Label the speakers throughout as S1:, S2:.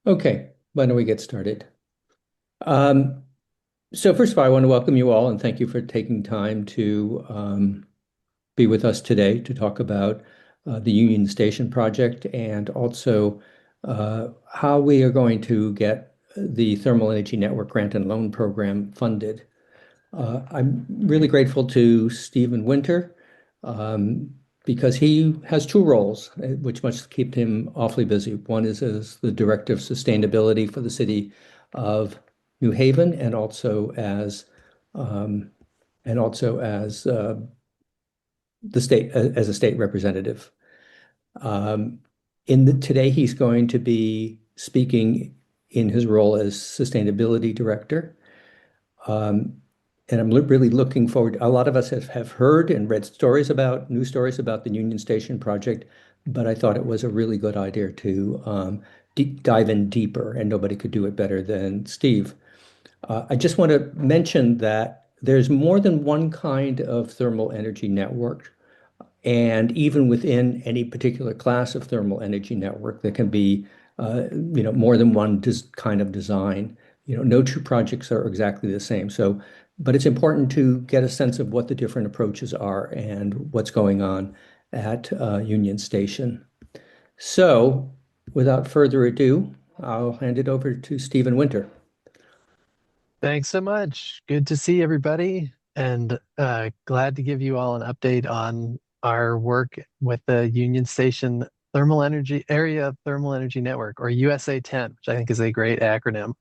S1: Okay, why don't we get started? Um, so first of all, I want to welcome you all and thank you for taking time to be with us today to talk about the Union Station project and also how we are going to get the Thermal Energy Network Grant and Loan Program funded. I'm really grateful to Stephen Winter um, because he has two roles, which must keep him awfully busy. One is as the Director of Sustainability for the City of New Haven, um, and also as the state as a state representative. Um, Today, he's going to be speaking in his role as Sustainability Director. Um, and I'm really looking forward. A lot of us have heard and read news stories about the Union Station project, but I thought it was a really good idea to dive in deeper, and nobody could do it better than Steve. I just want to mention that there's more than one kind of thermal energy network. And even within any particular class of thermal energy network, there can be, more than one kind of design. No two projects are exactly the same. But it's important to get a sense of what the different approaches are and what's going on at Union Station. So, without further ado, I'll hand it over to Stephen Winter.
S2: Thanks so much. Good to see everybody, and glad to give you all an update on our work with the Union Station Thermal Energy Network, or USA 10, which I think is a great acronym.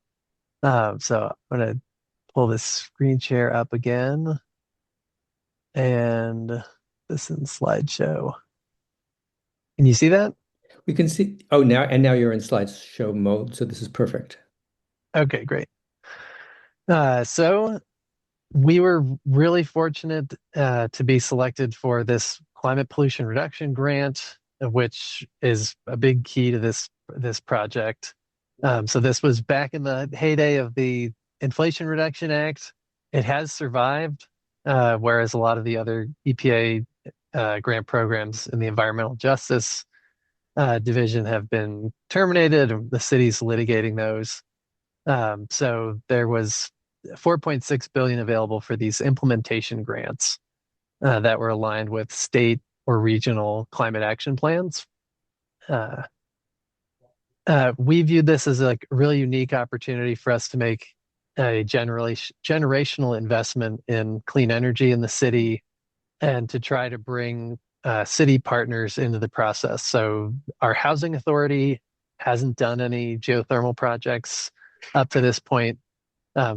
S2: So I'm going to pull this screen share up again and this in slideshow. Can you see that?
S1: We can see, oh, now you're in slideshow mode, so this is perfect.
S2: Okay, great. So we were really fortunate to be selected for this climate pollution reduction grant, which is a big key to this project. So this was back in the heyday of the Inflation Reduction Act. It has survived, whereas a lot of the other EPA grant programs in the environmental justice division have been terminated. The city's litigating those. So there was 4.6 billion available for these implementation grants that were aligned with state or regional climate action plans. Uh, we viewed this as a really unique opportunity for us to make a generational investment in clean energy in the city and to try to bring city partners into the process. So our housing authority hasn't done any geothermal projects up to this point.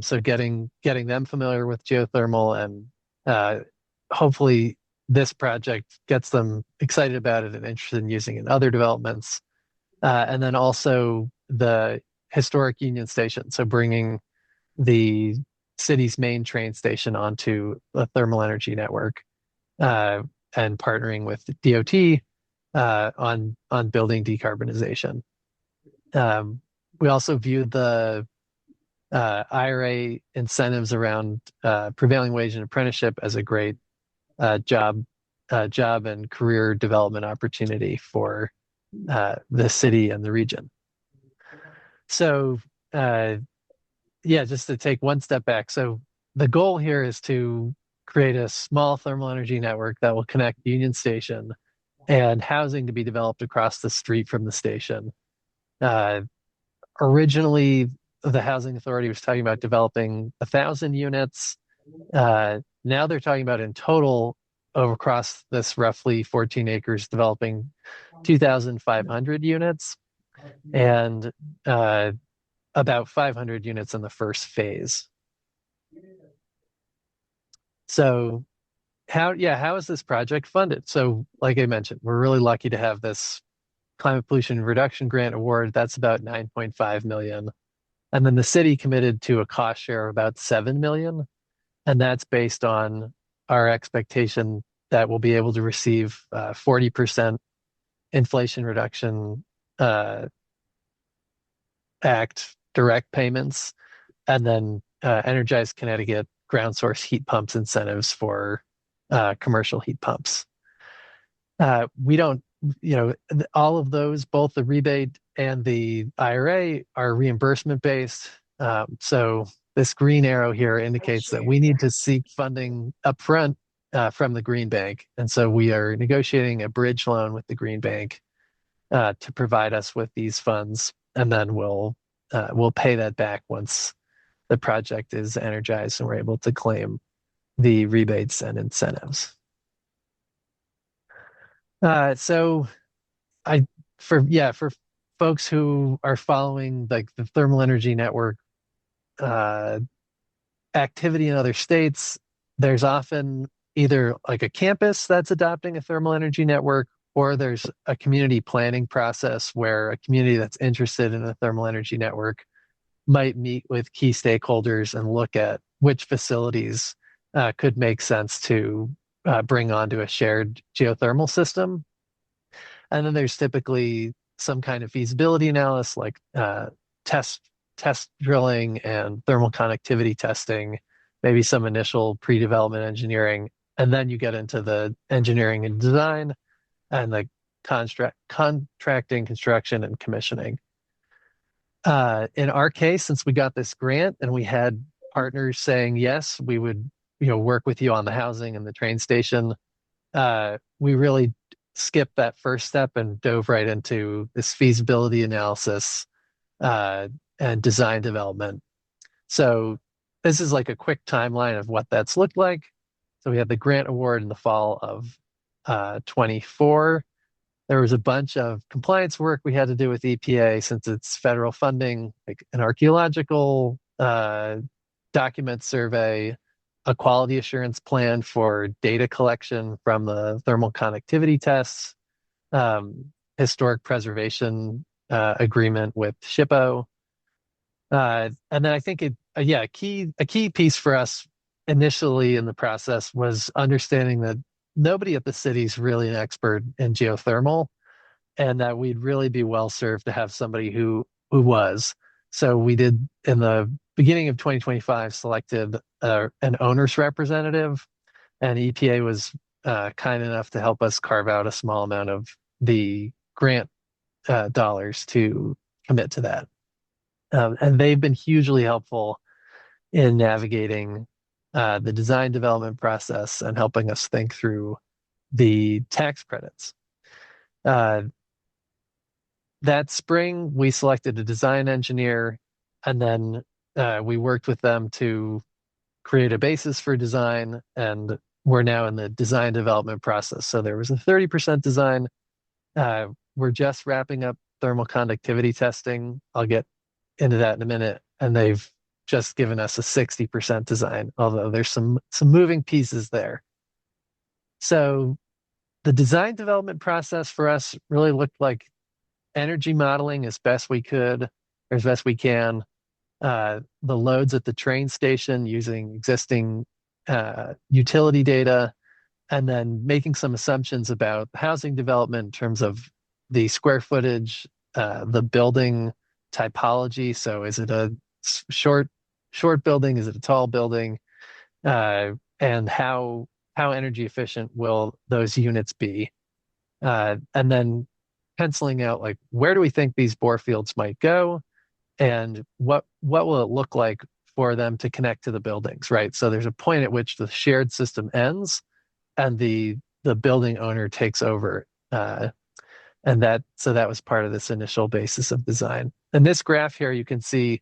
S2: So getting them familiar with geothermal and hopefully this project gets them excited about it and interested in using it in other developments. And then also the historic Union Station. So bringing the city's main train station onto the thermal energy network uh, and partnering with DOT on building decarbonization. Um, we also viewed the IRA incentives around prevailing wage and apprenticeship as a great uh, job job and career development opportunity for the city and the region. So uh, yeah, just to take one step back. So the goal here is to create a small thermal energy network that will connect Union Station and housing to be developed across the street from the station. Uh, Originally, the housing authority was talking about developing 1,000 units. Now they're talking about in total over across this roughly 14 acres developing 2,500 units and uh, about 500 units in the first phase. So how is this project funded? So like I mentioned, we're really lucky to have this climate pollution reduction grant award. That's about 9.5 million. And then the city committed to a cost share of about 7 million. And that's based on our expectation that we'll be able to receive 40% Inflation Reduction uh, Act direct payments, and then Energize Connecticut ground source heat pumps incentives for commercial heat pumps. We don't, all of those, both the rebate and the IRA are reimbursement based. So this green arrow here indicates that we need to seek funding upfront from the Green Bank. And so we are negotiating a bridge loan with the Green Bank to provide us with these funds, and then we'll pay that back once the project is energized and we're able to claim the rebates and incentives. So I for folks who are following like the thermal energy network uh, activity in other states, there's often either like a campus that's adopting a thermal energy network, or there's a community planning process where a community that's interested in a thermal energy network might meet with key stakeholders and look at which facilities could make sense to bring onto a shared geothermal system. And then there's typically some kind of feasibility analysis, like test test drilling and thermal connectivity testing, maybe some initial pre-development engineering, and then you get into the engineering and design and the contracting, construction, and commissioning. In our case, since we got this grant and we had partners saying yes, we would work with you on the housing and the train station, we really skipped that first step and dove right into this feasibility analysis uh, and design development. So this is like a quick timeline of what that's looked like. So we had the grant award in the fall of 24. There was a bunch of compliance work we had to do with EPA since it's federal funding, like an archaeological document survey, a quality assurance plan for data collection from the thermal connectivity tests, historic preservation agreement with SHPO. And then I think a key piece for us initially in the process was understanding that nobody at the city is really an expert in geothermal, and that we'd really be well served to have somebody who was. So we did in the beginning of 2025 selected an owner's representative, and EPA was kind enough to help us carve out a small amount of the grant dollars to commit to that. And they've been hugely helpful in navigating the design development process and helping us think through the tax credits. Uh, that spring, we selected a design engineer, and then we worked with them to create a basis for design, and we're now in the design development process. So there was a 30% design. We're just wrapping up thermal conductivity testing. I'll get into that in a minute. And they've just given us a 60% design, although there's some moving pieces there. So the design development process for us really looked like energy modeling as best we could, or as best we can. The loads at the train station using existing utility data, and then making some assumptions about housing development in terms of the square footage, the building typology. So is it a short building? Is it a tall building? And how energy efficient will those units be? And then penciling out like where do we think these bore fields might go, and what will it look like for them to connect to the buildings, right? So there's a point at which the shared system ends and the building owner takes over. And that was part of this initial basis of design. And this graph here you can see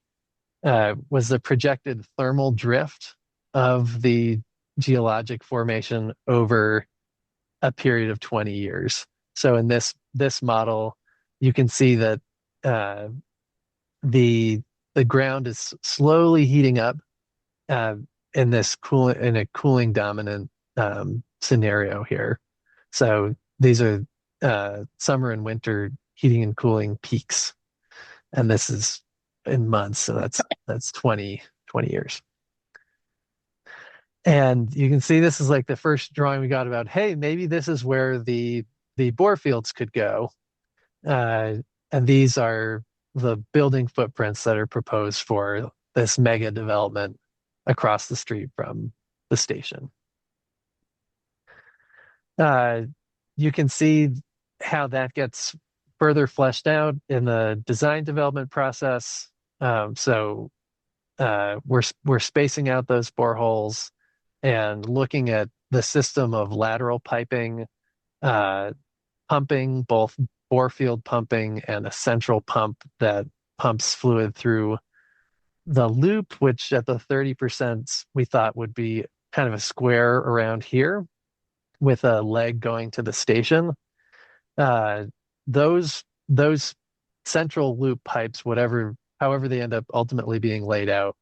S2: was the projected thermal drift of the geologic formation over a period of 20 years. So in this model, you can see that the ground is slowly heating up uh, in a cooling dominant scenario here. So these are summer and winter heating and cooling peaks, and this is in months, so that's 20 years. And you can see this is like the first drawing we got about, hey, maybe this is where the bore fields could go. And these are the building footprints that are proposed for this mega development across the street from the station. You can see how that gets further fleshed out in the design development process. So we're spacing out those boreholes and looking at the system of lateral piping, uh, pumping, both bore field pumping and a central pump that pumps fluid through the loop, which at the 30% we thought would be kind of a square around here with a leg going to the station. Uh, those central loop pipes, however they end up ultimately being laid out,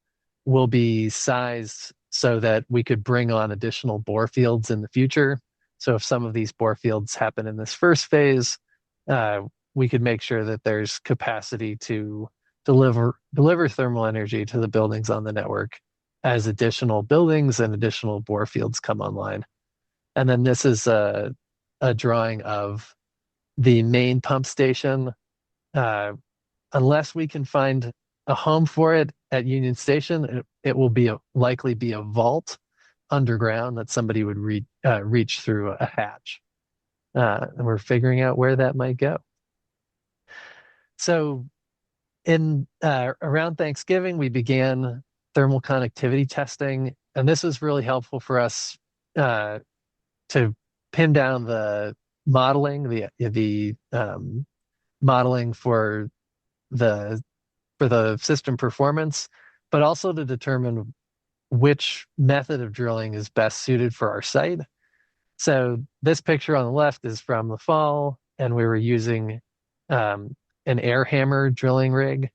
S2: will be sized so that we could bring on additional bore fields in the future. So if some of these bore fields happen in this first phase, uh, we could make sure that there's capacity to deliver thermal energy to the buildings on the network as additional buildings and additional bore fields come online. And then this is a drawing of the main pump station. Uh, Unless we can find a home for it at Union Station, it will likely be a vault underground that somebody would reach through a hatch. And we're figuring out where that might go. So in around Thanksgiving, we began thermal conductivity testing, and this was really helpful for us uh, to pin down the modeling, the modeling the for the system performance, but also to determine which method of drilling is best suited for our site. So this picture on the left is from the fall, and we were using an air hammer drilling rig,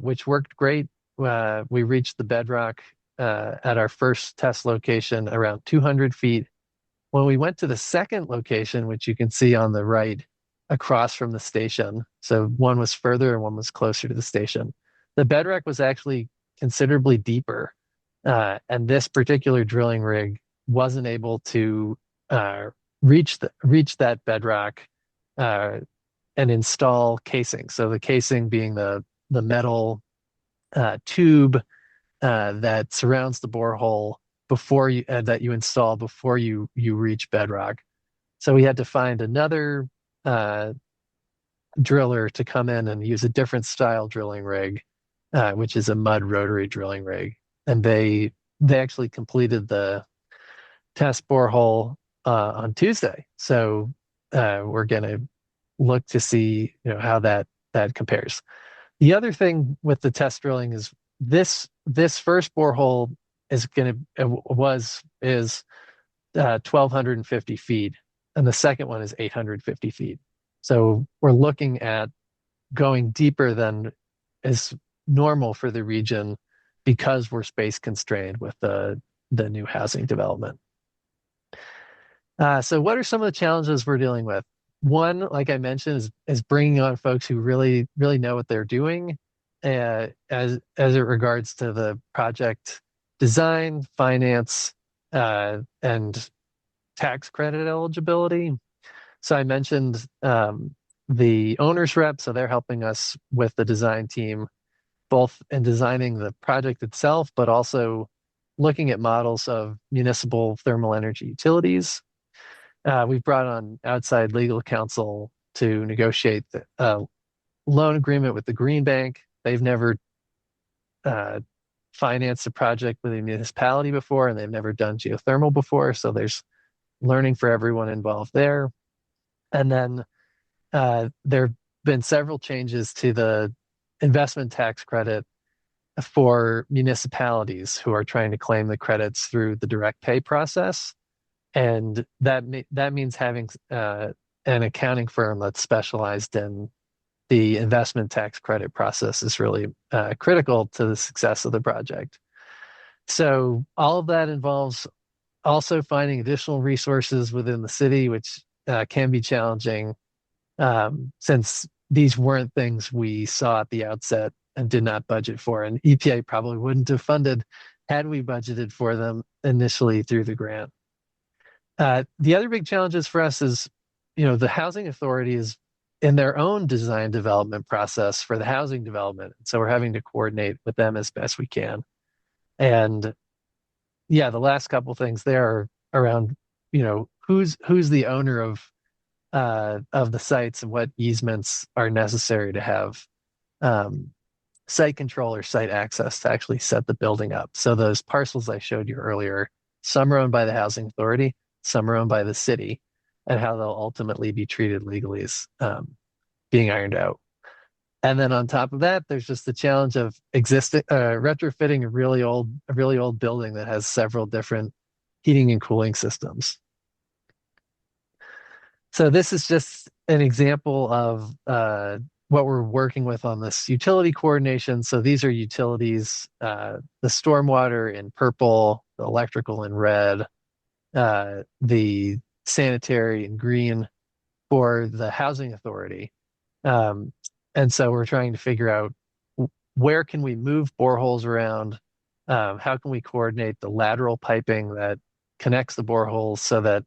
S2: which worked great. We reached the bedrock at our first test location around 200 feet. When we went to the second location, which you can see on the right across from the station, so one was further and one was closer to the station, the bedrock was actually considerably deeper. And this particular drilling rig wasn't able to reach that bedrock uh, and install casing. So the casing being the metal tube that surrounds the borehole before you that you install before you reach bedrock. So we had to find another uh, driller to come in and use a different style drilling rig, which is a mud rotary drilling rig, and they actually completed the test borehole on Tuesday. So we're gonna look to see how that compares. The other thing with the test drilling is this first borehole is 1,250 feet, and the second one is 850 feet. So we're looking at going deeper than is normal for the region because we're space constrained with the new housing development. So what are some of the challenges we're dealing with? One, like I mentioned, is bringing on folks who really know what they're doing, as it regards to the project design, finance, and tax credit eligibility. So I mentioned the owner's rep, so they're helping us with the design team, both in designing the project itself, but also looking at models of municipal thermal energy utilities. We've brought on outside legal counsel to negotiate the loan agreement with the Green Bank. They've never uh, financed a project with a municipality before, and they've never done geothermal before, so there's learning for everyone involved there. And then there have been several changes to the investment tax credit for municipalities who are trying to claim the credits through the direct pay process. And that means having an accounting firm that's specialized in the investment tax credit process is really critical to the success of the project. So all of that involves also finding additional resources within the city, which can be challenging since these weren't things we saw at the outset and did not budget for. And EPA probably wouldn't have funded had we budgeted for them initially through the grant. The other big challenges for us is, the housing authority is in their own design development process for the housing development. So we're having to coordinate with them as best we can. And yeah, the last couple things there are around, who's the owner of of the sites and what easements are necessary to have um, site control or site access to actually set the building up. So those parcels I showed you earlier, some are owned by the housing authority, some are owned by the city, and how they'll ultimately be treated legally is being ironed out. And then on top of that, there's just the challenge of existing retrofitting a really old building that has several different heating and cooling systems. So this is just an example of what we're working with on this utility coordination. So these are utilities, the stormwater in purple, the electrical in red, the sanitary in green for the housing authority. Um, and so we're trying to figure out where can we move boreholes around? How can we coordinate the lateral piping that connects the boreholes so that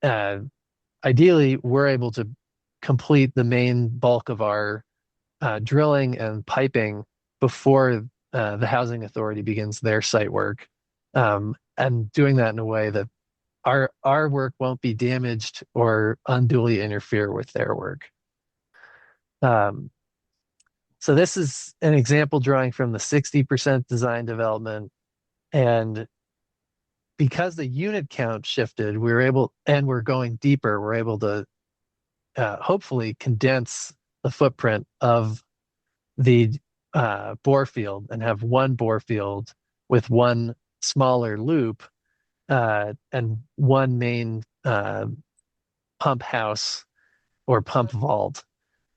S2: uh, ideally we're able to complete the main bulk of our drilling and piping before the housing authority begins their site work, and doing that in a way that our work won't be damaged or unduly interfere with their work. Um, so this is an example drawing from the 60% design development. And because the unit count shifted, we were able, and we're going deeper, we're able to hopefully condense the footprint of the bore field and have one bore field with one smaller loop and one main pump house or pump vault.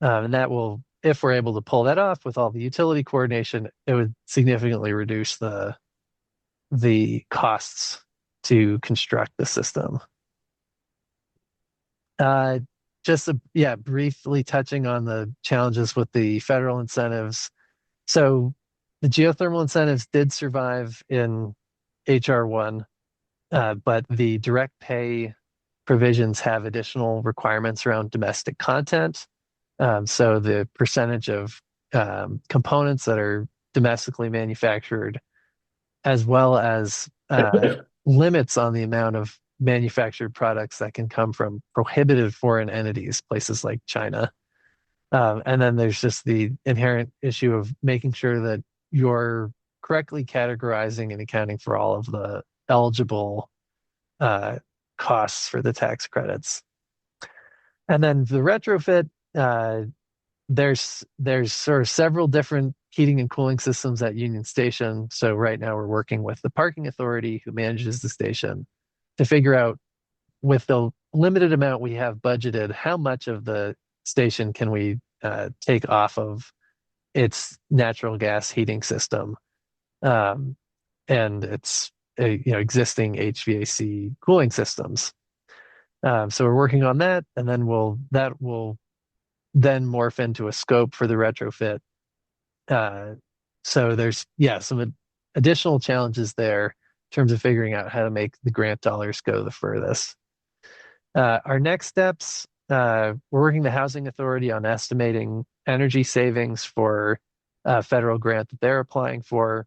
S2: And that will, if we're able to pull that off with all the utility coordination, it would significantly reduce the costs to construct the system. Uh, yeah, briefly touching on the challenges with the federal incentives. So the geothermal incentives did survive in HR1, but the direct pay provisions have additional requirements around domestic content. So the percentage of components that are domestically manufactured, as well as limits on the amount of manufactured products that can come from prohibited foreign entities, places like China. And then there's just the inherent issue of making sure that you're correctly categorizing and accounting for all of the eligible uh, costs for the tax credits. And then the retrofit, uh, there's sort of several different heating and cooling systems at Union Station. So right now we're working with the parking authority who manages the station to figure out, with the limited amount we have budgeted, how much of the station can we take off of its natural gas heating system um, and its existing HVAC cooling systems. So we're working on that, and then that will then morph into a scope for the retrofit. Uh, so there's some additional challenges there in terms of figuring out how to make the grant dollars go the furthest. Our next steps, we're working the Housing Authority on estimating energy savings for a federal grant that they're applying for.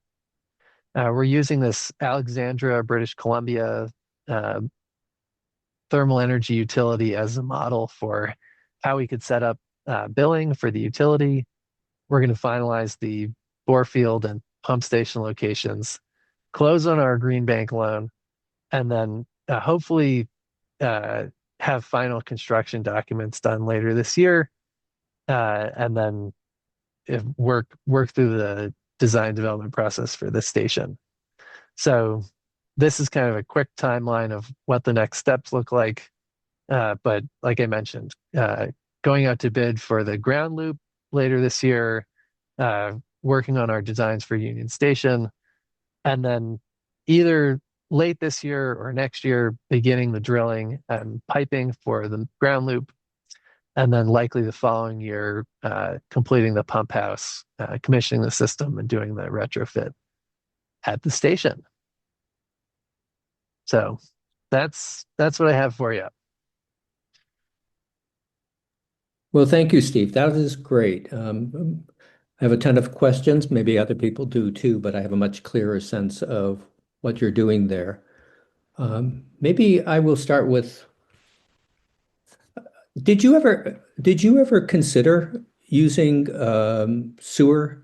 S2: We're using this Alexandria, British Columbia uh, thermal energy utility as a model for how we could set up billing for the utility. We're going to finalize the bore field and pump station locations, close on our green bank loan, and then hopefully uh, have final construction documents done later this year, and then work through the design development process for this station. So this is kind of a quick timeline of what the next steps look like. But like I mentioned, going out to bid for the ground loop later this year, working on our designs for Union Station, and then either late this year or next year, beginning the drilling and piping for the ground loop, and then likely the following year, completing the pump house, commissioning the system, and doing the retrofit at the station. So that's what I have for you.
S1: Well, thank you, Steve. That was great. I have a ton of questions. Maybe other people do too, but I have a much clearer sense of what you're doing there. Maybe I will start with Did you ever consider using sewer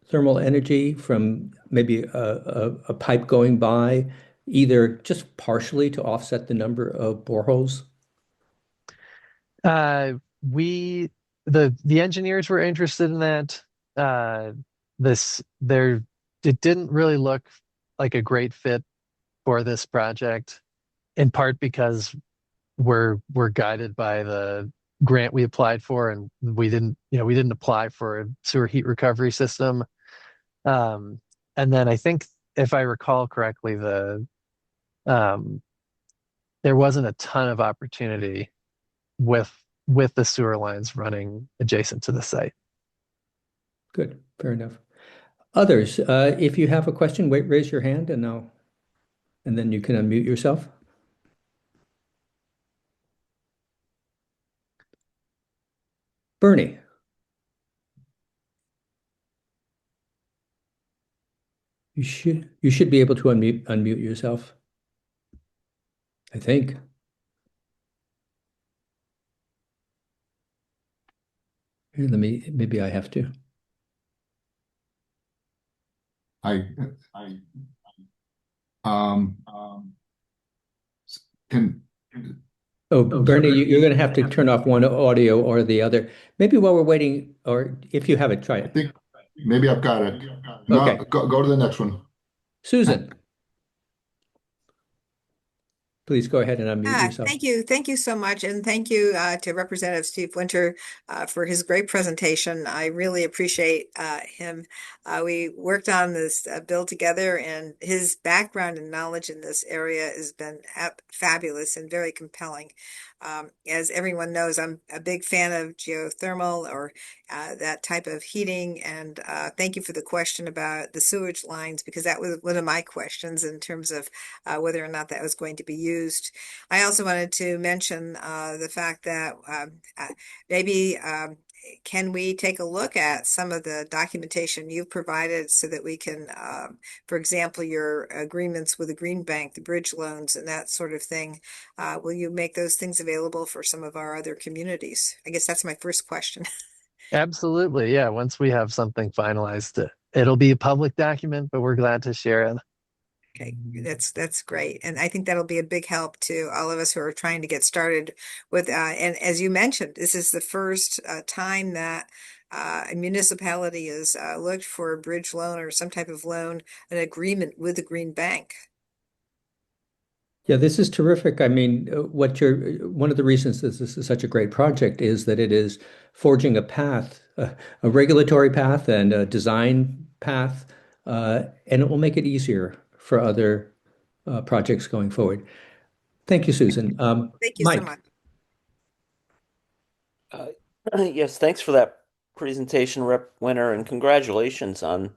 S1: thermal energy from maybe a pipe going by, either just partially to offset the number of boreholes?
S2: Uh, we the engineers were interested in that. Uh, this there It didn't really look like a great fit for this project, in part because we're guided by the grant we applied for, and we didn't apply for a sewer heat recovery system. Um, and then I think if I recall correctly, um, there wasn't a ton of opportunity with with the sewer lines running adjacent to the site.
S1: Good, fair enough. Others, if you have a question, wait, raise your hand and then you can unmute yourself. Bernie, you should be able to unmute yourself, I think. Here, maybe I have to.
S3: I um can
S1: Oh,
S3: oh
S1: Bernie,
S3: sorry.
S1: you're going to have to turn off one audio or the other. Maybe while we're waiting, or if you have it, try
S3: I
S1: it.
S3: think maybe I've got it. No,
S1: Okay.
S3: go to the next one.
S1: Susan, please go ahead and unmute
S4: Ah,
S1: yourself.
S4: thank you. Thank you so much. And thank you to Representative Steve Winter for his great presentation. I really appreciate him. We worked on this bill together, and his background and knowledge in this area has been fabulous and very compelling. As everyone knows, I'm a big fan of geothermal or that type of heating. And thank you for the question about the sewage lines, because that was one of my questions in terms of whether or not that was going to be used. I also wanted to mention the fact that maybe can we take a look at some of the documentation you've provided so that we can, for example, your agreements with the Green Bank, the bridge loans and that sort of thing. Will you make those things available for some of our other communities? I guess that's my first question.
S2: Absolutely, yeah. Once we have something finalized, it'll be a public document, but we're glad to share it.
S4: Okay, that's great, and I think that'll be a big help to all of us who are trying to get started with. And as you mentioned, this is the first time that a municipality has looked for a bridge loan or some type of loan, an agreement with the Green Bank.
S1: Yeah, this is terrific. I mean, one of the reasons this is such a great project is that it is forging a path, a regulatory path and a design path, and it will make it easier for other projects going forward. Thank you, Susan.
S4: Thank you so
S1: Mike,
S4: much.
S5: Uh, yes, thanks for that presentation, Rep. Winter, and congratulations on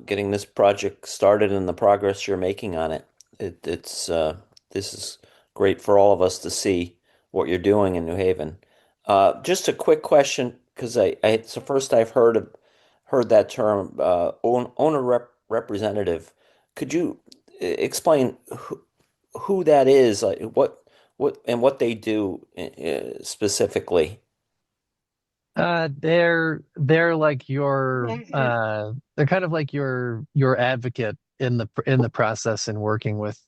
S5: getting this project started and the progress you're making on it. It's this is great for all of us to see what you're doing in New Haven. Just a quick question, because it's the first I've heard that term, owner representative. Could you explain who that is, like what they do specifically?
S2: They're like they're kind of like your advocate in the process and working with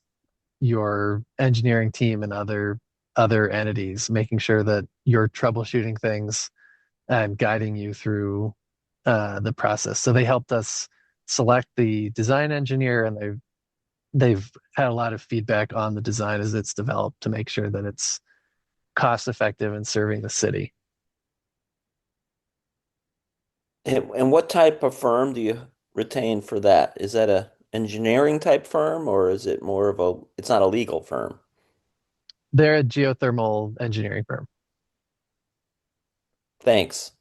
S2: your engineering team and other entities, making sure that you're troubleshooting things and guiding you through the process. So they helped us select the design engineer, and they've had a lot of feedback on the design as it's developed to make sure that it's cost effective and serving the city.
S5: And what type of firm do you retain for that? Is that a engineering type firm, or is it more of it's not a legal firm?
S2: They're a geothermal engineering firm.
S5: Thanks.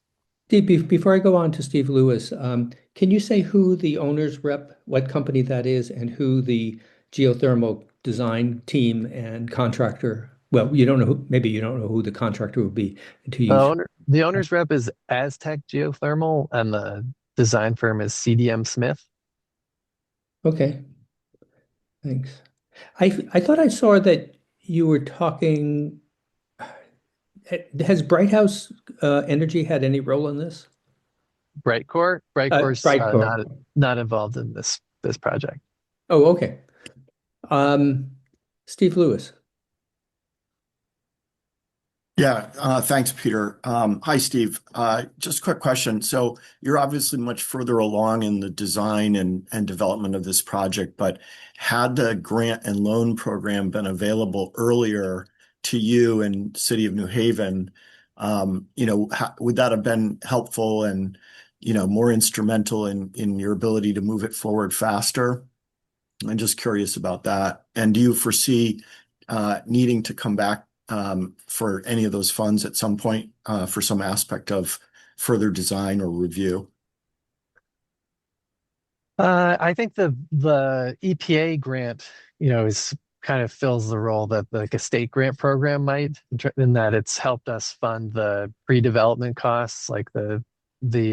S1: Steve, before I go on to Steve Lewis, can you say who the owner's rep, what company that is, and who the geothermal design team and contractor? Well, you don't know maybe you don't know who the contractor would be until you've.
S2: The owner's rep is Aztec Geothermal, and the design firm is CDM Smith.
S1: Okay, thanks. I thought I saw that you were talking. has Bright House Energy had any role in this?
S2: Brightcore's
S1: Brightcore.
S2: not involved in this project.
S1: Oh, okay. Um, Steve Lewis.
S6: Yeah, thanks, Peter. Hi, Steve. Just a quick question. So you're obviously much further along in the design and development of this project, but had the grant and loan program been available earlier to you in City of New Haven, would that have been helpful and, more instrumental in your ability to move it forward faster? I'm just curious about that. And do you foresee needing to come back for any of those funds at some point for some aspect of further design or review?
S2: I think the EPA grant, is kind of fills the role that like a state grant program might, in that it's helped us fund the pre-development costs, like the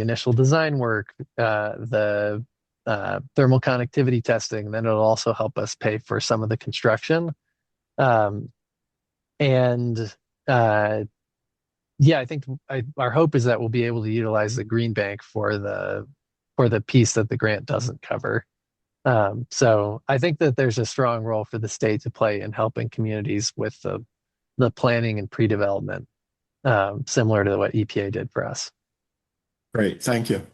S2: initial design work, the thermal connectivity testing. Then it'll also help us pay for some of the construction. Um, and yeah, I think our hope is that we'll be able to utilize the green bank for the piece that the grant doesn't cover. So I think that there's a strong role for the state to play in helping communities with the planning and pre-development, similar to what EPA did for us.
S6: Great, thank you.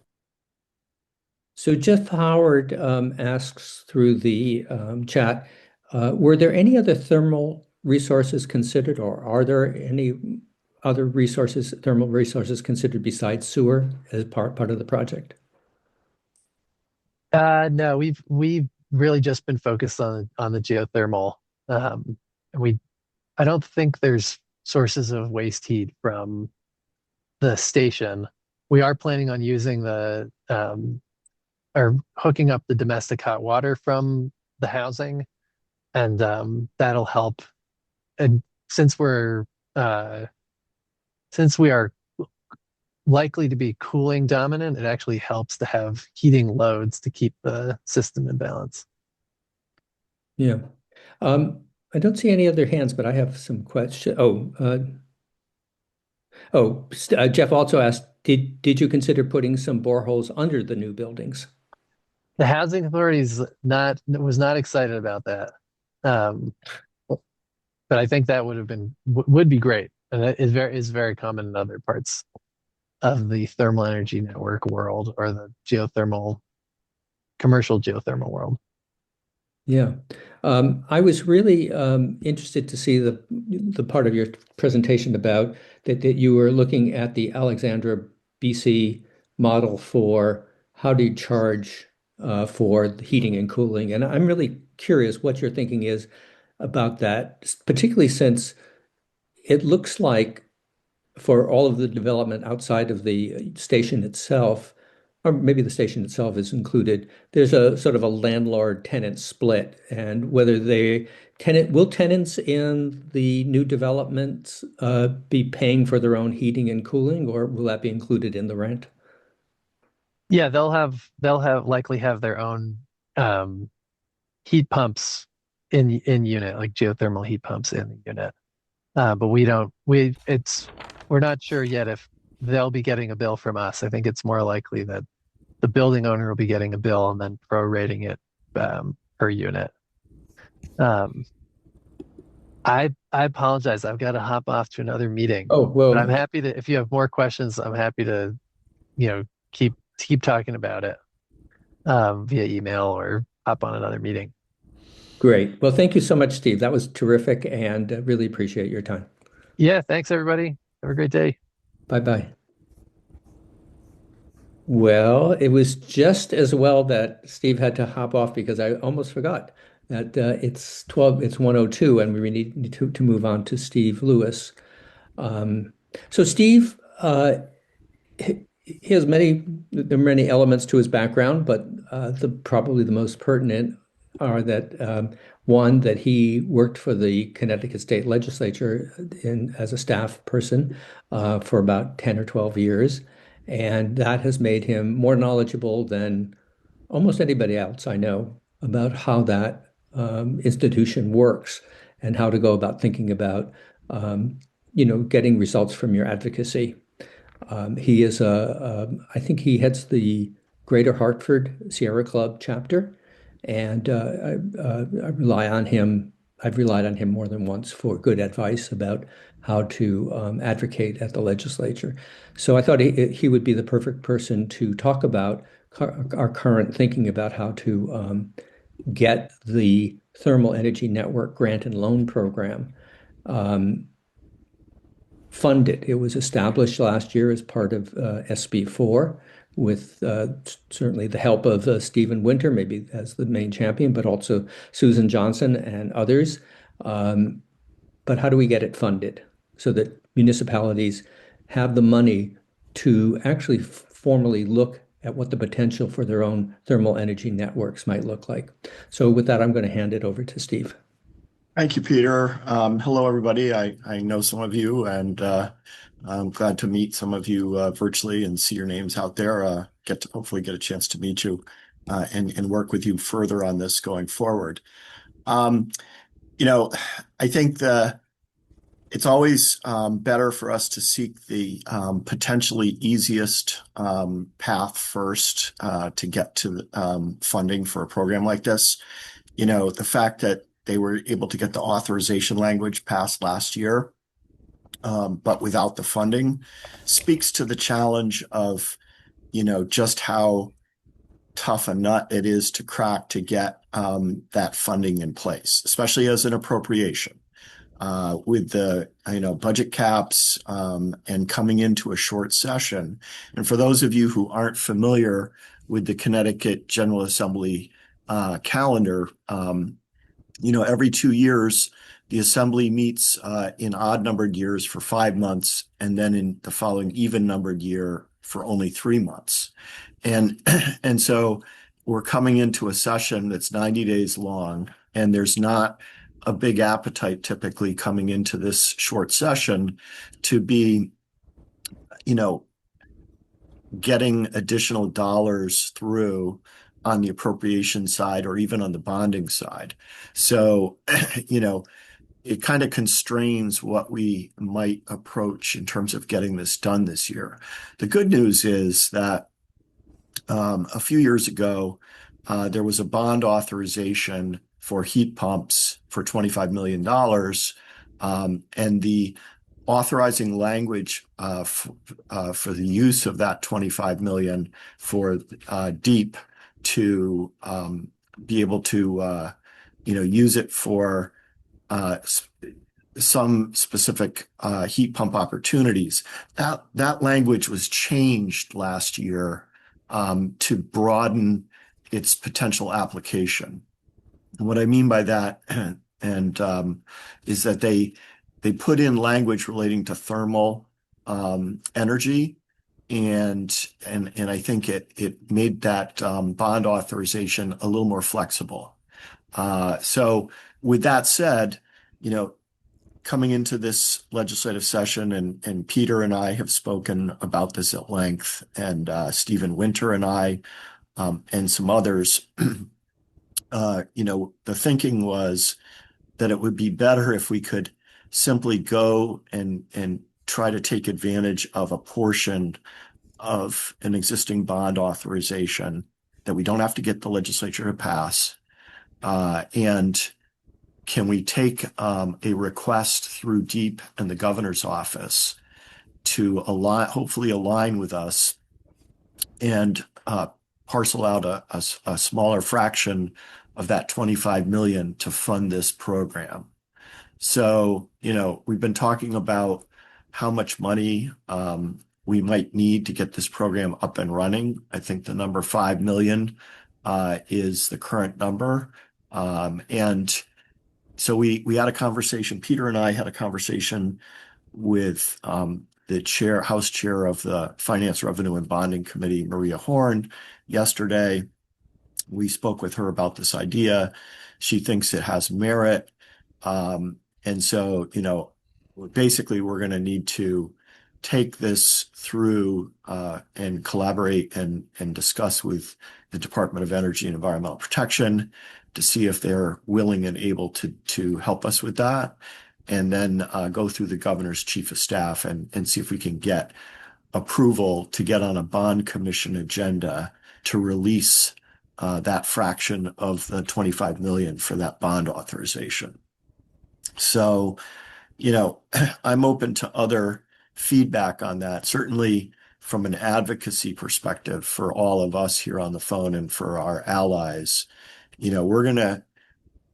S1: So Jeff Howard asks through the chat, were there any other thermal resources considered, or are there any other resources, thermal resources considered besides sewer as part of the project?
S2: No, we've really just been focused on the geothermal. And I don't think there's sources of waste heat from the station. We are planning on using or hooking up the domestic hot water from the housing, and that'll help. And since uh, we are likely to be cooling dominant, it actually helps to have heating loads to keep the system in balance.
S1: Yeah. I don't see any other hands, but I have some questions. Jeff also asked, did you consider putting some boreholes under the new buildings?
S2: The housing authorities was not excited about that, um, but I think that would be great, and that is very common in other parts of the thermal energy network world, or the commercial geothermal world.
S1: Yeah. I was really interested to see the part of your presentation about that you were looking at the Alexandra, BC model for how do you charge for the heating and cooling. And I'm really curious what your thinking is about that, particularly since it looks like for all of the development outside of the station itself, or maybe the station itself is included, there's a sort of a landlord-tenant split, and whether will tenants in the new developments be paying for their own heating and cooling, or will that be included in the rent?
S2: Yeah, they'll likely have their own um, heat pumps in unit, like geothermal heat pumps in the unit. But we're not sure yet if they'll be getting a bill from us. I think it's more likely that the building owner will be getting a bill and then prorating it per unit. Um, I apologize. I've got to hop off to another meeting.
S1: Oh,
S2: But I'm
S1: well,
S2: happy to, if you have more questions, I'm happy to, you know, keep talking about it via email or hop on another meeting.
S1: great. Well, thank you so much, Steve. That was terrific, and really appreciate your time.
S2: Yeah, thanks everybody. Have a great day.
S1: Bye-bye. Well, it was just as well that Steve had to hop off because I almost forgot that it's 1:02 and we need to move on to Steve Lewis. So Steve, he has there are many elements to his background, but probably the most pertinent are that one, that he worked for the Connecticut State Legislature as a staff person for about 10 or 12 years. And that has made him more knowledgeable than almost anybody else I know about how that institution works and how to go about thinking about getting results from your advocacy. He is I think he heads the Greater Hartford Sierra Club chapter, and I rely on him. I've relied on him more than once for good advice about how to advocate at the legislature. So I thought he would be the perfect person to talk about our current thinking about how to get the Thermal Energy Network Grant and Loan Program um, funded. It was established last year as part of SB4 with certainly the help of Stephen Winter, maybe as the main champion, but also Susan Johnson and others. Um, but how do we get it funded so that municipalities have the money to actually formally look at what the potential for their own thermal energy networks might look like? So with that, I'm going to hand it over to Steve.
S6: Thank you, Peter. Hello, everybody. I know some of you, and I'm glad to meet some of you virtually and see your names out there. Get to hopefully get a chance to meet you and work with you further on this going forward. Um, I think it's always better for us to seek the potentially easiest path first to get to funding for a program like this. The fact that they were able to get the authorization language passed last year, but without the funding, speaks to the challenge of, just how tough a nut it is to crack to get that funding in place, especially as an appropriation. With the budget caps and coming into a short session. And for those of you who aren't familiar with the Connecticut General Assembly calendar, every 2 years, the Assembly meets in odd numbered years for 5 months, and then in the following even numbered year for only 3 months. And so we're coming into a session that's 90 days long, and there's not a big appetite typically coming into this short session to be, getting additional dollars through on the appropriation side or even on the bonding side. So, it kind of constrains what we might approach in terms of getting this done this year. The good news is that a few years ago, there was a bond authorization for heat pumps for $25 million. And the authorizing language for the use of that 25 million for DEEP to be able to use it for some specific heat pump opportunities. That language was changed last year to broaden its potential application. And what I mean by that is that they put in language relating to thermal energy, and I think it made that bond authorization a little more flexible. So with that said, coming into this legislative session, and Peter and I have spoken about this at length, and Stephen Winter and I, and some others, the thinking was that it would be better if we could simply go and try to take advantage of a portion of an existing bond authorization that we don't have to get the legislature to pass. And can we take a request through DEEP and the governor's office to hopefully align with us and parcel out a smaller fraction of that 25 million to fund this program? So, we've been talking about how much money we might need to get this program up and running. I think the number 5 million is the current number. And so we had a conversation, Peter and I had a conversation with the House Chair of the Finance, Revenue, and Bonding Committee, Maria Horn, yesterday. We spoke with her about this idea. She thinks it has merit. And so, basically we're going to need to take this through and collaborate and discuss with the Department of Energy and Environmental Protection to see if they're willing and able to help us with that. and then go through the governor's chief of staff and see if we can get approval to get on a bond commission agenda to release that fraction of the 25 million for that bond authorization. So, I'm open to other feedback on that. Certainly from an advocacy perspective for all of us here on the phone and for our allies, we're going to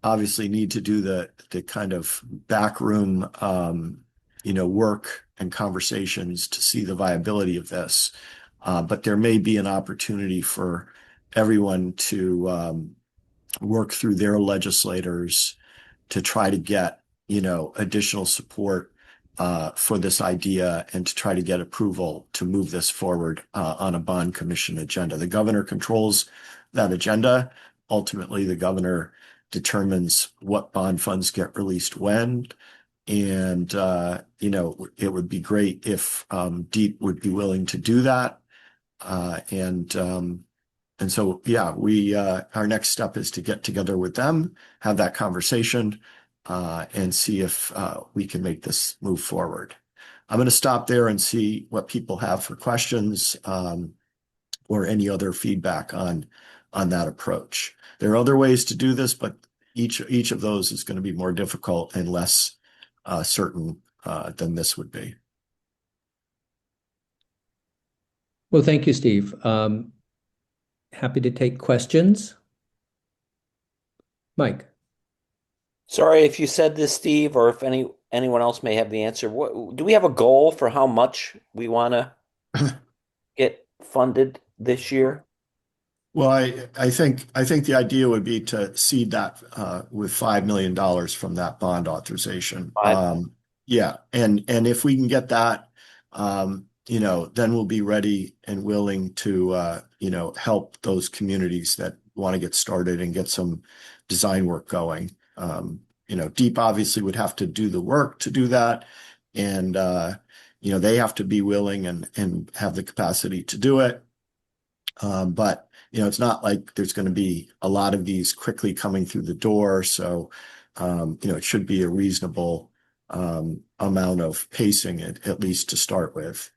S6: obviously need to do the kind of backroom, work and conversations to see the viability of this. But there may be an opportunity for everyone to work through their legislators to try to get, additional support for this idea and to try to get approval to move this forward on a bond commission agenda. The governor controls that agenda. Ultimately, the governor determines what bond funds get released when. And, it would be great if DEEP would be willing to do that. And so, yeah, our next step is to get together with them, have that conversation, and see if we can make this move forward. I'm going to stop there and see what people have for questions or any other feedback on that approach. There are other ways to do this, but each of those is going to be more difficult and less certain than this would be.
S1: Well, thank you, Steve. Happy to take questions. Mike.
S5: Sorry if you said this, Steve, or if anyone else may have the answer. Do we have a goal for how much we want to get funded this year?
S6: Well, I think the idea would be to seed that with $5 million from that bond authorization. Yeah, and if we can get that, then we'll be ready and willing to help those communities that want to get started and get some design work going. DEEP obviously would have to do the work to do that, and they have to be willing and have the capacity to do it. But it's not like there's going to be a lot of these quickly coming through the door. So, it should be a reasonable amount of pacing at least to start with.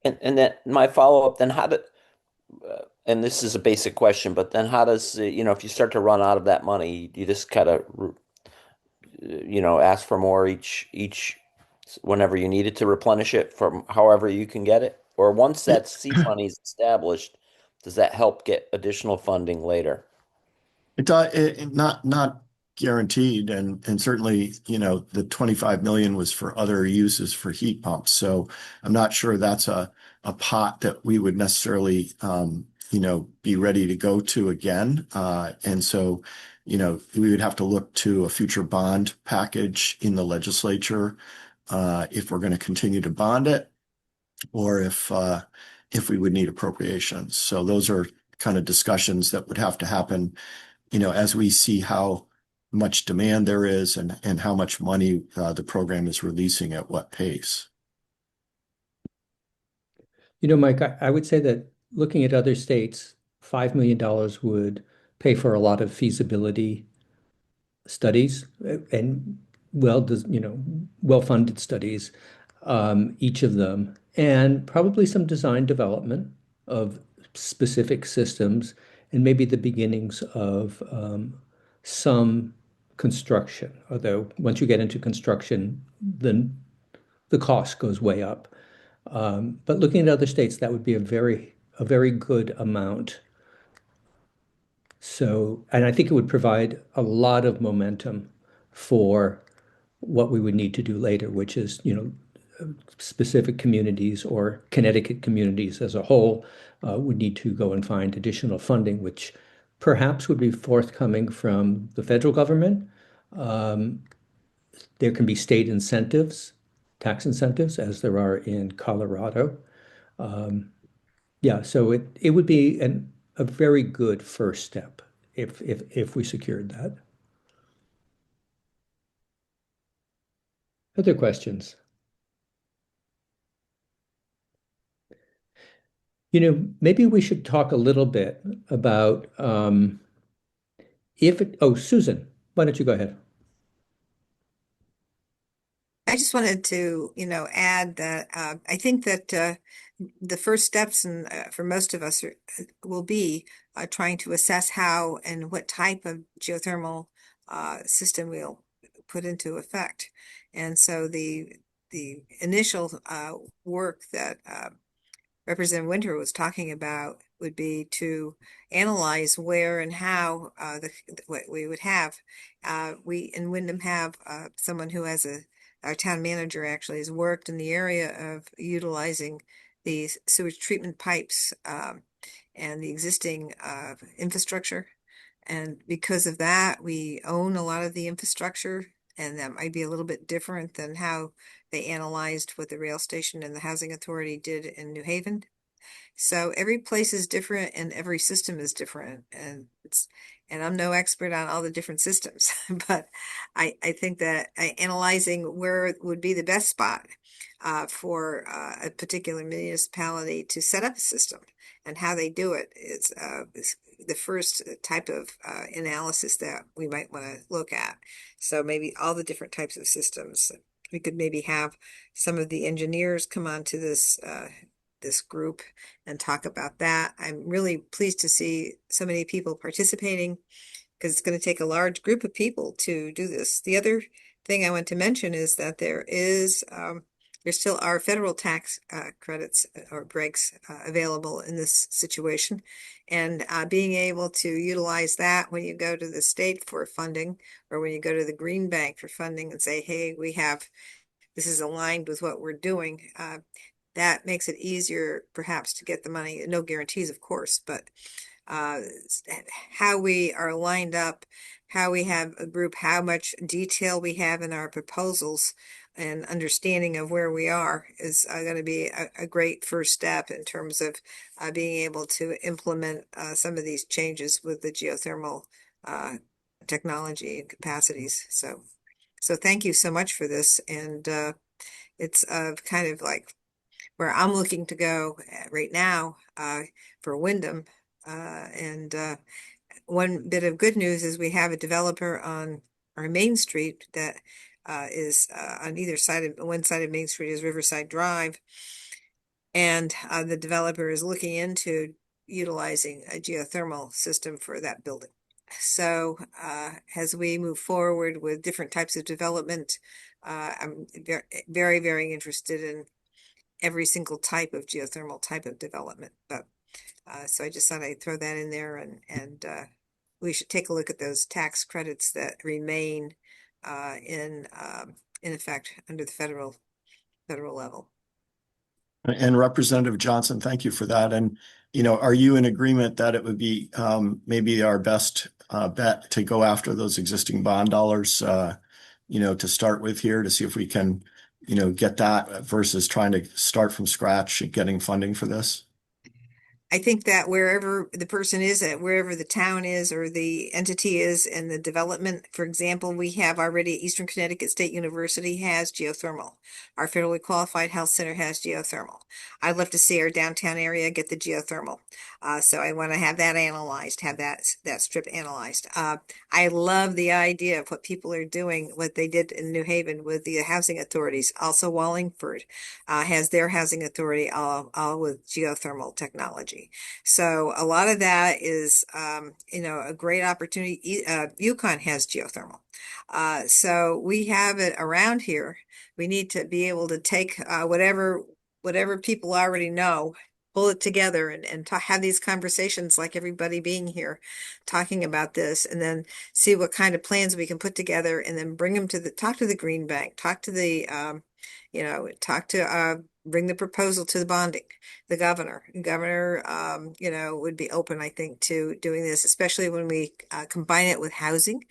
S5: And then my follow-up, then and this is a basic question, but then how does, if you start to run out of that money, you just kind of, ask for more each whenever you need it to replenish it from however you can get it? Or once that seed money is established, does that help get additional funding later?
S6: Not guaranteed, and certainly, the 25 million was for other uses for heat pumps. So I'm not sure that's a pot that we would necessarily, be ready to go to again. And so, we would have to look to a future bond package in the legislature if we're going to continue to bond it, or if we would need appropriations. So those are kind of discussions that would have to happen, as we see how much demand there is and how much money the program is releasing at what pace.
S1: Mike, I would say that looking at other states, $5 million would pay for a lot of feasibility studies and well-funded studies, each of them, and probably some design development of specific systems and maybe the beginnings of some construction. Although once you get into construction, then the cost goes way up. But looking at other states, that would be a very good amount. So, and I think it would provide a lot of momentum for what we would need to do later, which is, specific communities or Connecticut communities as a whole would need to go and find additional funding, which perhaps would be forthcoming from the federal government. There can be state incentives, tax incentives, as there are in Colorado. Yeah, so it would be a very good first step if we secured that. Other questions? Maybe we should talk a little bit about oh, Susan, why don't you go ahead?
S4: I just wanted to, add that I think that the first steps and for most of us will be trying to assess how and what type of geothermal system we'll put into effect. And so the initial work that Representative Winter was talking about would be to analyze where and how what we would have. We in Wyndham have someone who has our town manager actually has worked in the area of utilizing the sewage treatment pipes and the existing infrastructure. And because of that, we own a lot of the infrastructure, and that might be a little bit different than how they analyzed what the rail station and the housing authority did in New Haven. So every place is different and every system is different. And I'm no expert on all the different systems, but I think that analyzing where would be the best spot for a particular municipality to set up a system and how they do it is the first type of analysis that we might want to look at. So maybe all the different types of systems. We could maybe have some of the engineers come onto this group and talk about that. I'm really pleased to see so many people participating because it's going to take a large group of people to do this. The other thing I want to mention is that there still are federal tax credits or breaks available in this situation. And being able to utilize that when you go to the state for funding or when you go to the Green Bank for funding and say, hey, this is aligned with what we're doing. That makes it easier perhaps to get the money. No guarantees, of course, but how we are lined up, how we have a group, how much detail we have in our proposals and understanding of where we are is going to be a great first step in terms of being able to implement some of these changes with the geothermal technology and capacities. So thank you so much for this. And it's kind of like where I'm looking to go right now for Wyndham. And one bit of good news is we have a developer on our Main Street that is on either side of one side of Main Street is Riverside Drive. And the developer is looking into utilizing a geothermal system for that building. So as we move forward with different types of development, I'm very, very interested in every single type of geothermal type of development. But so I just thought I'd throw that in there and we should take a look at those tax credits that remain in effect under the federal level.
S6: And Representative Johnson, thank you for that. And, are you in agreement that it would be maybe our best bet to go after those existing bond dollars, to start with here to see if we can, get that versus trying to start from scratch and getting funding for this?
S4: I think that wherever the person is at, wherever the town is or the entity is in the development, for example, we have already Eastern Connecticut State University has geothermal. Our federally qualified health center has geothermal. I'd love to see our downtown area get the geothermal. So I want to have that analyzed, have that strip analyzed. I love the idea of what people are doing, what they did in New Haven with the housing authorities. Also Wallingford has their housing authority all with geothermal technology. So a lot of that is, a great opportunity. Yukon has geothermal. So we have it around here. We need to be able to take whatever people already know, pull it together and have these conversations like everybody being here talking about this and then see what kind of plans we can put together and then bring them talk to the Green Bank, talk to the, bring the proposal to the bonding, the governor. Would be open, I think, to doing this, especially when we combine it with housing,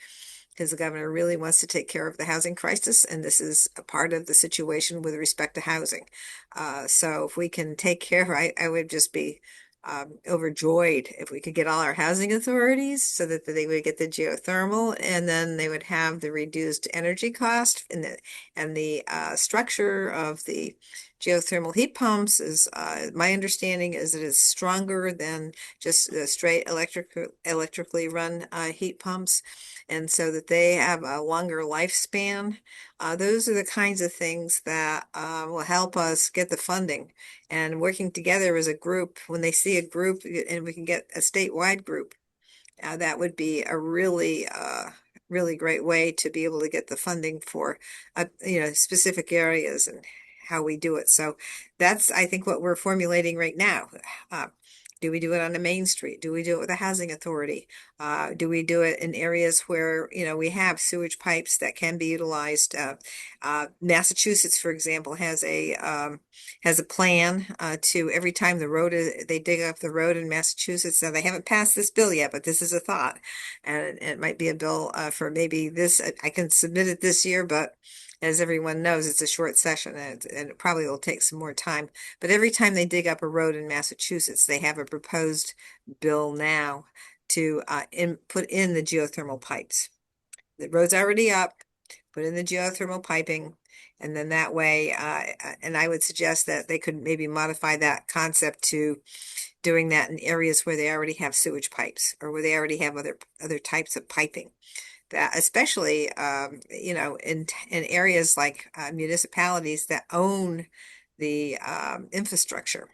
S4: because the governor really wants to take care of the housing crisis, and this is a part of the situation with respect to housing. So if we can take care, I would just be overjoyed if we could get all our housing authorities so that they would get the geothermal and then they would have the reduced energy cost and the structure of the geothermal heat pumps is, my understanding is that it's stronger than just straight electrically run heat pumps, and so that they have a longer lifespan. Those are the kinds of things that will help us get the funding. And working together as a group, when they see a group and we can get a statewide group, that would be a really great way to be able to get the funding for, specific areas and how we do it. So that's, I think, what we're formulating right now. Uh, do we do it on a main street? Do we do it with a housing authority? Do we do it in areas where, we have sewage pipes that can be utilized? Massachusetts, for example, has a plan to every time they dig up the road in Massachusetts. Now they haven't passed this bill yet, but this is a thought, and it might be a bill for maybe this. I can submit it this year, but as everyone knows, it's a short session, and it probably will take some more time. But every time they dig up a road in Massachusetts, they have a proposed bill now to put in the geothermal pipes. The road's already up, put in the geothermal piping, and then that way, and I would suggest that they could maybe modify that concept to doing that in areas where they already have sewage pipes or where they already have other types of piping. That especially, in areas like municipalities that own the infrastructure,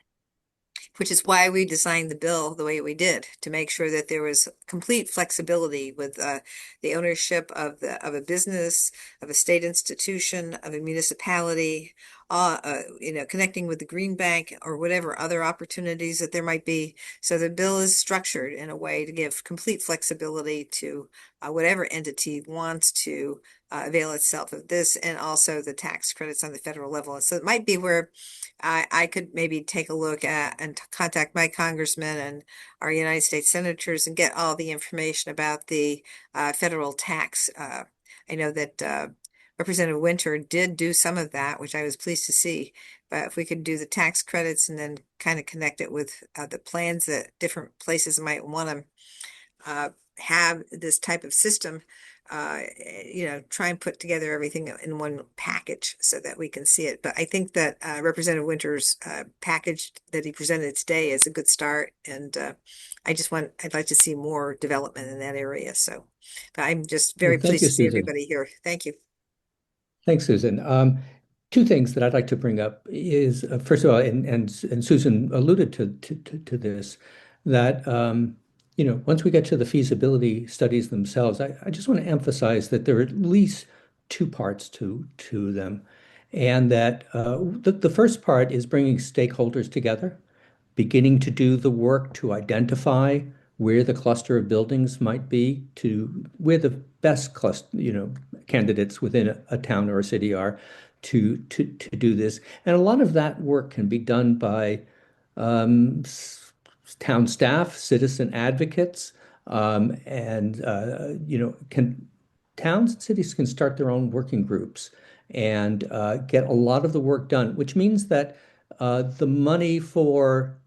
S4: which is why we designed the bill the way we did, to make sure that there was complete flexibility with the ownership of a business, of a state institution, of a municipality, connecting with the green bank or whatever other opportunities that there might be. So the bill is structured in a way to give complete flexibility to whatever entity wants to avail itself of this, and also the tax credits on the federal level. And so it might be where I could maybe take a look at and contact my congressman and our United States senators and get all the information about the federal tax. I know that Representative Winter did do some of that, which I was pleased to see. But if we could do the tax credits and then kind of connect it with the plans that different places might want to have this type of system, try and put together everything in one package so that we can see it. But I think that Representative Winter's package that he presented today is a good start. And I'd like to see more development in that area. So, but I'm just very
S1: Well, thank
S4: pleased
S1: you,
S4: to see
S1: Susan.
S4: everybody here. Thank you.
S1: Thanks, Susan. Two things that I'd like to bring up is, first of all, and Susan alluded to this, that once we get to the feasibility studies themselves, I just want to emphasize that there are at least two parts to them, and that the first part is bringing stakeholders together, beginning to do the work to identify where the cluster of buildings might be, to where the best cluster, candidates within a town or a city are to do this. And a lot of that work can be done by um, town staff, citizen advocates, and can towns and cities can start their own working groups and get a lot of the work done, which means that the money for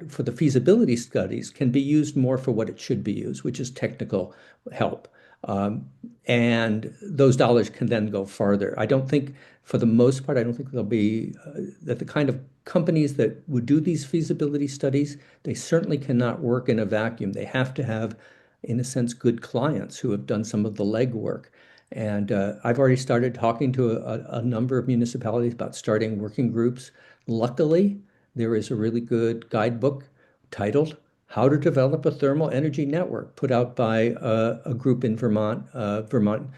S1: for the feasibility studies can be used more for what it should be used, which is technical help. Um, and those dollars can then go farther. I don't think, for the most part, I don't think there'll be that the kind of companies that would do these feasibility studies, they certainly cannot work in a vacuum. They have to have, in a sense, good clients who have done some of the legwork. And I've already started talking to a number of municipalities about starting working groups. Luckily, there is a really good guidebook titled How to Develop a Thermal Energy Network, put out by a group in Vermont, Vermont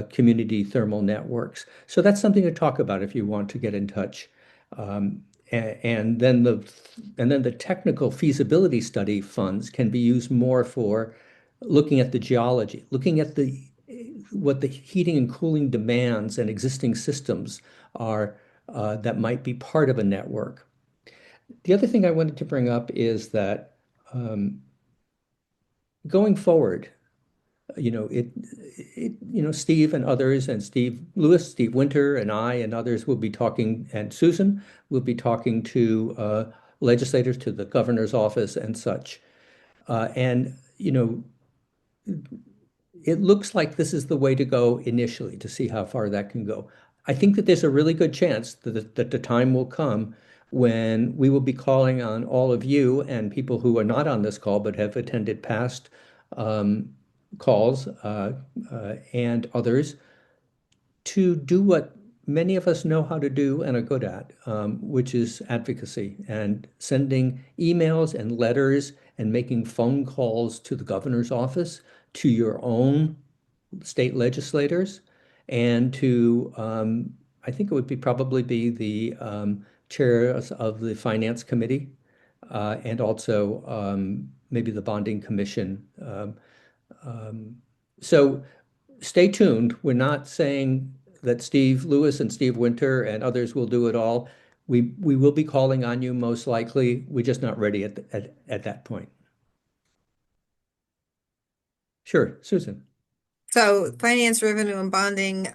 S1: Community Thermal Networks. So that's something to talk about if you want to get in touch. Um, and then the technical feasibility study funds can be used more for looking at the geology, looking at what the heating and cooling demands and existing systems are that might be part of a network. The other thing I wanted to bring up is that um, going forward, Steve and others, and Steve Lewis, Steve Winter, and I, and others will be talking, and Susan will be talking to legislators, to the governor's office, and such. And it looks like this is the way to go initially to see how far that can go. I think that there's a really good chance that the time will come when we will be calling on all of you and people who are not on this call but have attended past um, calls and others to do what many of us know how to do and are good at, which is advocacy and sending emails and letters and making phone calls to the governor's office, to your own state legislators, and to, I think it would be probably be the chairs of the Finance Committee and also maybe the Bonding Commission. Um, so stay tuned. We're not saying that Steve Lewis and Steve Winter and others will do it all. We will be calling on you most likely. We're just not ready at that point. Sure, Susan.
S4: So finance, revenue, and bonding,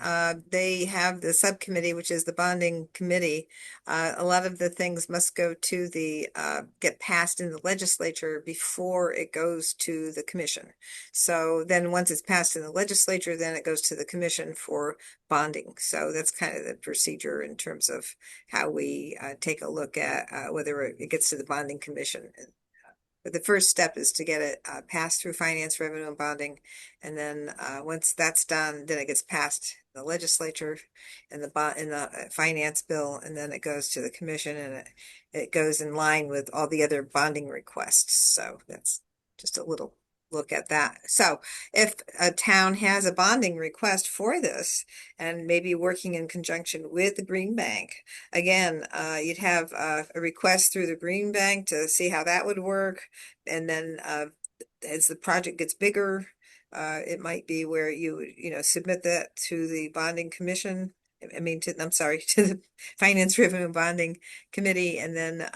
S4: they have the subcommittee, which is the bonding committee. A lot of the things must go to get passed in the legislature before it goes to the commission. So then once it's passed in the legislature, then it goes to the commission for bonding. So that's kind of the procedure in terms of how we take a look at whether it gets to the bonding commission. But the first step is to get it passed through finance, revenue, and bonding. And then once that's done, then it gets passed the legislature and the finance bill, and then it goes to the commission, and it goes in line with all the other bonding requests. So that's just a little look at that. So if a town has a bonding request for this, and maybe working in conjunction with the Green Bank, again, you'd have a request through the Green Bank to see how that would work. And then as the project gets bigger, it might be where you submit that to the bonding commission. I'm sorry, to the Finance, Revenue, and Bonding Committee, and then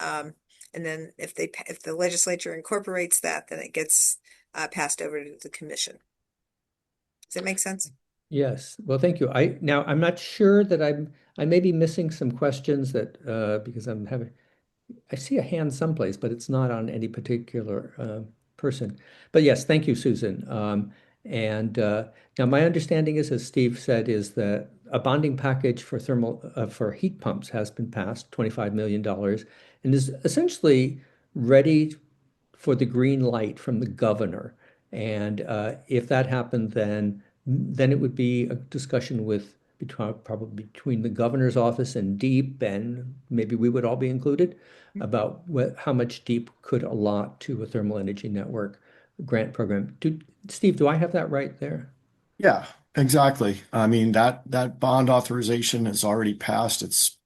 S4: if the legislature incorporates that, then it gets passed over to the commission. Does that make sense?
S1: Yes. Well, thank you. I'm not sure that I may be missing some questions that because I see a hand someplace, but it's not on any particular person. But yes, thank you, Susan. And now my understanding is, as Steve said, is that a bonding package for for heat pumps has been passed, $25 million, and is essentially ready for the green light from the governor. And if that happened, then it would be a discussion probably between the governor's office and DEEP, and maybe we would all be included, about how much DEEP could allot to a thermal energy network grant program. Steve, do I have that right there?
S6: Yeah, exactly. I mean, that bond authorization is already passed. It's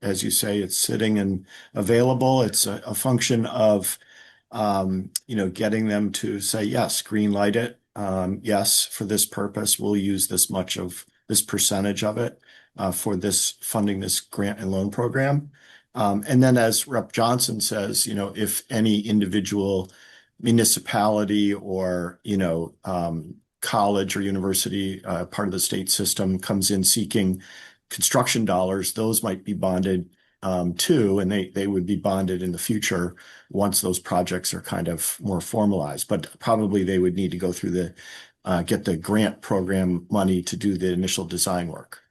S6: as you say, it's sitting and available. It's a function of getting them to say, yes, green light it. Yes, for this purpose, we'll use this much of this percentage of it for this funding this grant and loan program. And then as Rep. Johnson says, if any individual municipality or, college or university, part of the state system comes in seeking construction dollars, those might be bonded too, and they would be bonded in the future once those projects are kind of more formalized. But probably they would need to go through get the grant program money to do the initial design work.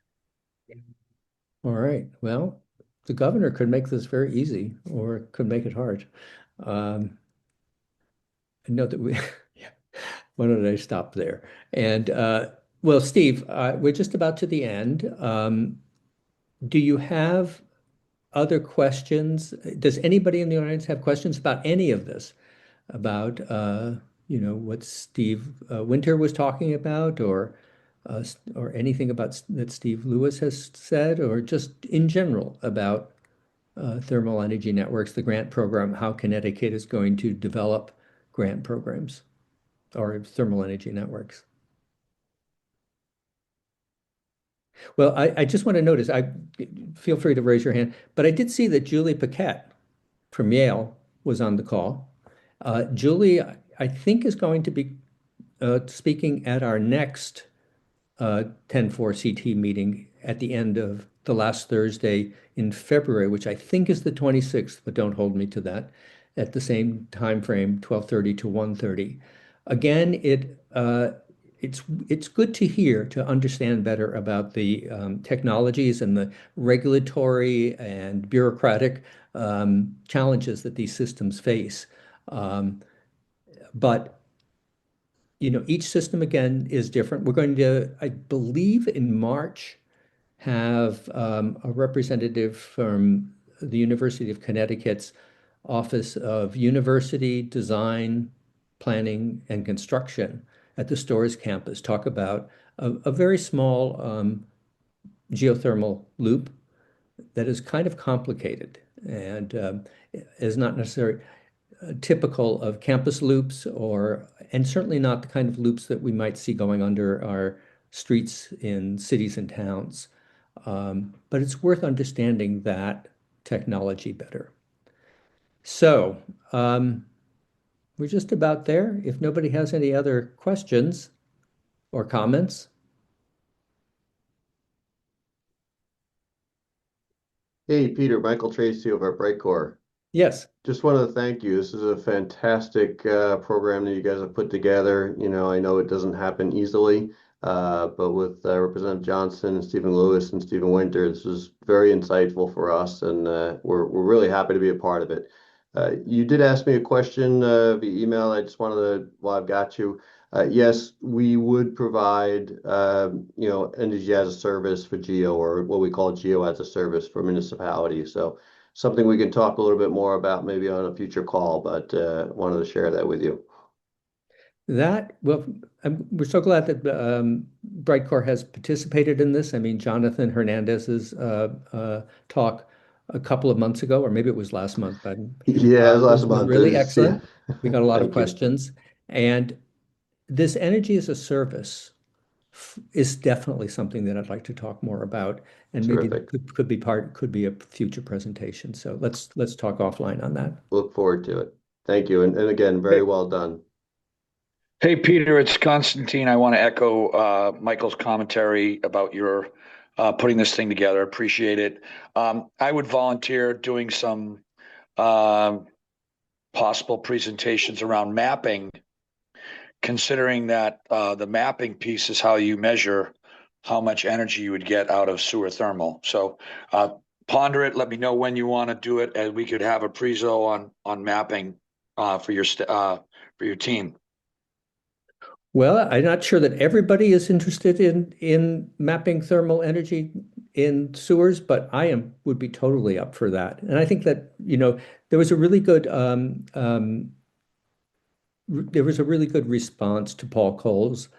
S1: All right. Well, the governor could make this very easy or could make it hard. I know that yeah. Why don't I stop there? And well, Steve, we're just about to the end. Do you have other questions? Does anybody in the audience have questions about any of this? About what Steve Winter was talking about, or anything about that Steve Lewis has said, or just in general about thermal energy networks, the grant program, how Connecticut is going to develop grant programs or thermal energy networks. Well, I just want to notice, feel free to raise your hand, but I did see that Julie Paquette from Yale was on the call. Julie, I think, is going to be speaking at our next 10-4 CT meeting at the end of the last Thursday in February, which I think is the 26th, but don't hold me to that, at the same time frame, 12:30 to 1:30. Again, it's good to hear, to understand better about the technologies and the regulatory and bureaucratic challenges that these systems face. Um, but each system again is different. We're going to, I believe, in March, have a representative from the University of Connecticut's Office of University Design, Planning, and Construction at the Storrs campus talk about a very small geothermal loop that is kind of complicated and is not necessarily typical of campus loops, and certainly not the kind of loops that we might see going under our streets in cities and towns. But it's worth understanding that technology better. So we're just about there. If nobody has any other questions or comments.
S7: Hey, Peter, Michael Tracy over at Brightcore.
S1: Yes.
S7: Just wanted to thank you. This is a fantastic program that you guys have put together. I know it doesn't happen easily, but with Representative Johnson and Stephen Lewis and Stephen Winter, this was very insightful for us, and we're really happy to be a part of it. You did ask me a question via email. I just wanted to, while I've got you, yes, we would provide, energy as a service for Geo, or what we call Geo as a service for municipalities. So something we can talk a little bit more about maybe on a future call, but wanted to share that with you.
S1: Well, we're so glad that Brightcore has participated in this. I mean, Jonathan Hernandez's talk a couple of months ago, or maybe it was last month, but
S7: Yeah, it was last
S1: was
S7: month.
S1: really
S7: Yeah.
S1: excellent. We got a lot of
S7: Thank you.
S1: questions. And this energy as a service is definitely something that I'd like to talk more about, and maybe
S7: Terrific.
S1: could be a future presentation. So let's talk offline on that.
S7: Look forward to it. Thank you. And again, very well done.
S8: Hey, Peter, it's Constantine. I want to echo Michael's commentary about your putting this thing together. Appreciate it. I would volunteer doing some possible presentations around mapping, considering that the mapping piece is how you measure how much energy you would get out of sewer thermal. So ponder it. Let me know when you want to do it, and we could have a prezo on mapping for your team.
S1: Well, I'm not sure that everybody is interested in mapping thermal energy in sewers, but would be totally up for that. And I think that, there was a really good response to Paul Cole's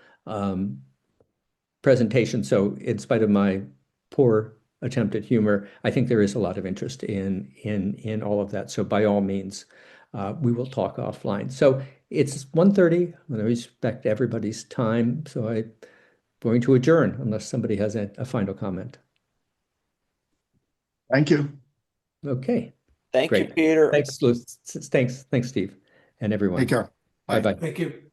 S1: presentation. So in spite of my poor attempt at humor, I think there is a lot of interest in all of that. So by all means, we will talk offline. So it's 1:30. I'm going to respect everybody's time. So I'm going to adjourn unless somebody has a final comment.
S6: Thank you.
S1: Okay.
S5: Thank you,
S1: Great.
S5: Peter.
S1: Thanks, Steve, and everyone.
S6: Take care. Bye.
S1: Bye-bye.
S9: Thank you.